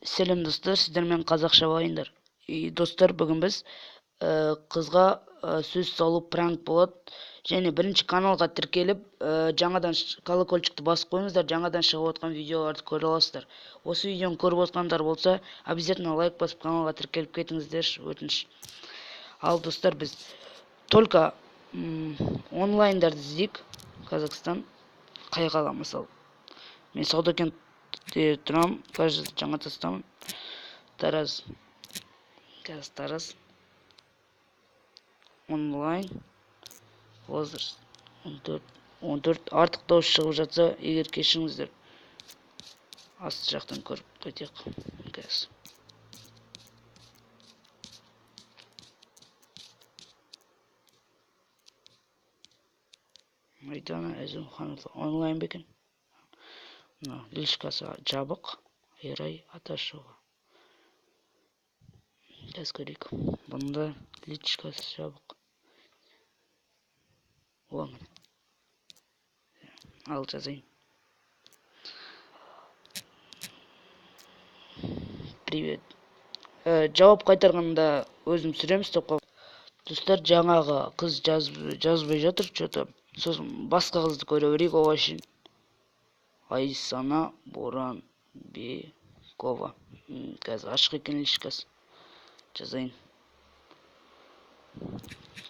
Selam dostlar, sizler men қазақша bayындар. Достар, бүгін біз қызға сөз салу пранк болады. Және бірінші каналға тіркеліп, жаңадан колокольчикті басып қойыңыздар, жаңадан шығып отқан видеоларды көре аласыздар. Осы видеоны көріп отқандар болса, обязательно лайк басып каналға тіркеліп кетіңіздер, өтініш. Ал достар, біз только онлайндарды іздейік. Қазақстан қай қала, мысалы. Мен Саудакентте тұрам, кажется, жаңа тастамын. Тараз. Қазір Тараз. Онлайн. Возраст 14. Артық дауыс шығып жатса, егер кешіріңіздер. Асты жақтан көріп кетейік. Қазір. Майдана Әзімханов онлайн бекен. Лишкасы жабық. Ерай Аташова. Қазір көрейік. Бұнда личкасы жабық. Оңын. Ал жазайын. Привет. Жауап қайтарғанда өзім сүрем істеп қойып. Достар, жаңағы қыз жазбай жатыр, что-то. Сосын басқа қызды көре берейік оған үшін. Айсана Боранбекова. Қазір ашық екен лишкасы. Жазайын.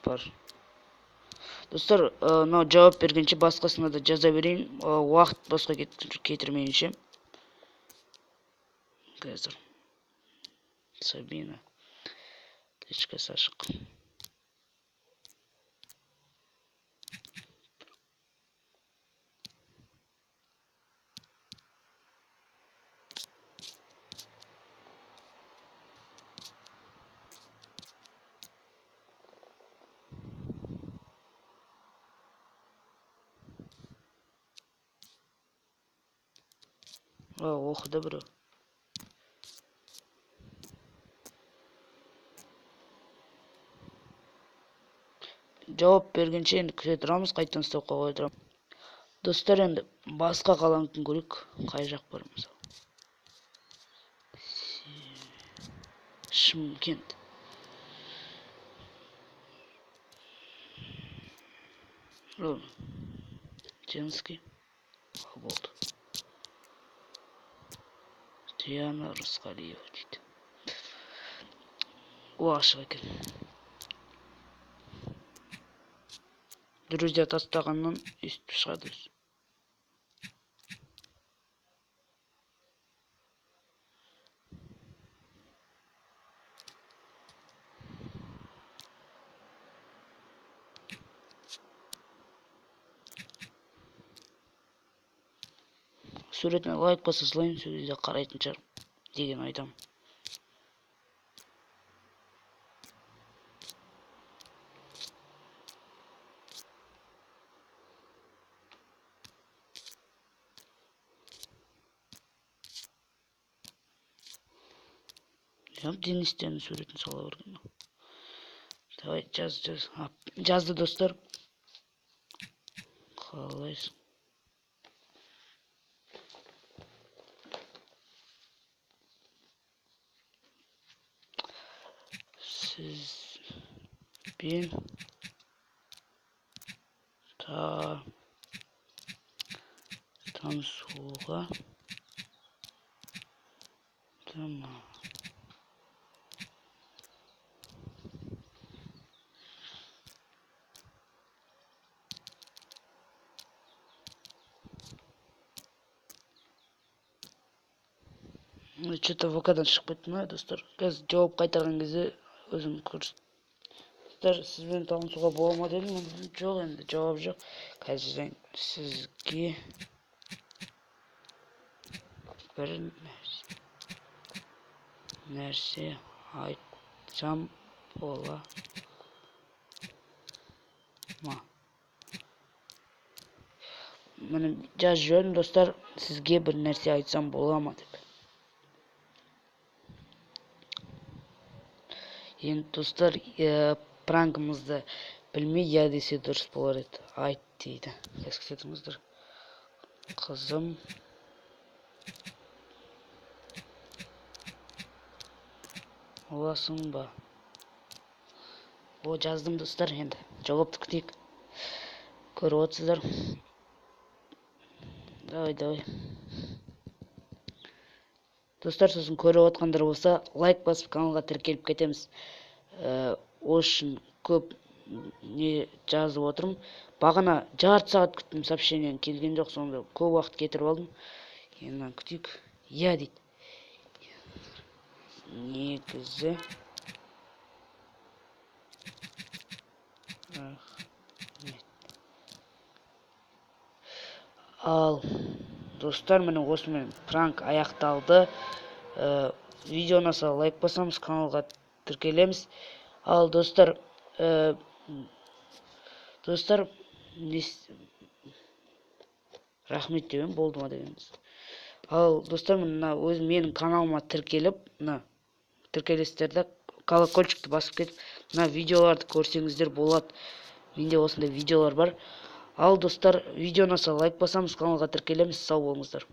Бар. Достар, жауап бергенше басқасына да жаза берейін. Уақыт босқа кетірмейінше. Қазір. Сабина. Лишкасы ашық. Оқыды біреу. Жауап бергенше енді күте тұрамыз, қайтан істеп қойып отырамын. Достар, енді басқа қаланын көрейік. Қай жақ бар мысалы. Шымкент. Женский. Болды. Диана Рысқалиева дейді. Ашық екен. Друзья тастағаннан естіп шығады. Суретіне лайк баса салайын, сол кезде қарайтын шығар деген айтам. Денистердің суретін сала берген. Давай, жазды достар. Қалайсың? Сізбен танысуға что-то ВК-дан шығып кетті ма, достар? Қазір жауап қайтарған кезде өзім көрсін. Достар, сізбен танысуға бола ма дедім, жоқ, енді жауап жоқ. Қазір сізге бір нәрсе айтсам бола ма? Мені жазып жібердім, достар, сізге бір нәрсе айтсам бола ма деп. Енді достар, пранкымызды білмей я десе дұрыс болар еді. Айт дейді. Қазір кетіңіздер. Қызым Аласың ба? О, жаздым достар, енді жауапты күтейік. Көріп отырсыздар. Давай. Достар, сосын көріп отқандар болса, лайк басып каналға тіркеліп кетеміз. Үшін көп не жазып отырмын. Бағана жарты сағат күттім, сообщениен келген жоқ, сонда көп уақыт кетіріп алдым. Енді күтейік. Я дейді. Негізі ал достар, міне осымен пранк аяқталды. Видео ұнаса лайк басамыз, каналға тіркелеміз. Ал достар, рахмет деген болды ма дегенбіз. Ал достар, мына өзім менің каналыма тіркеліп, мына тіркелесіздерді колокольчикті басып кетіп, мына видеоларды көрсеңіздер болады. Менде осындай видеолар бар. Ал достар, видео ұнаса лайк басамыз, каналға тіркелеміз. Сау болыңыздар.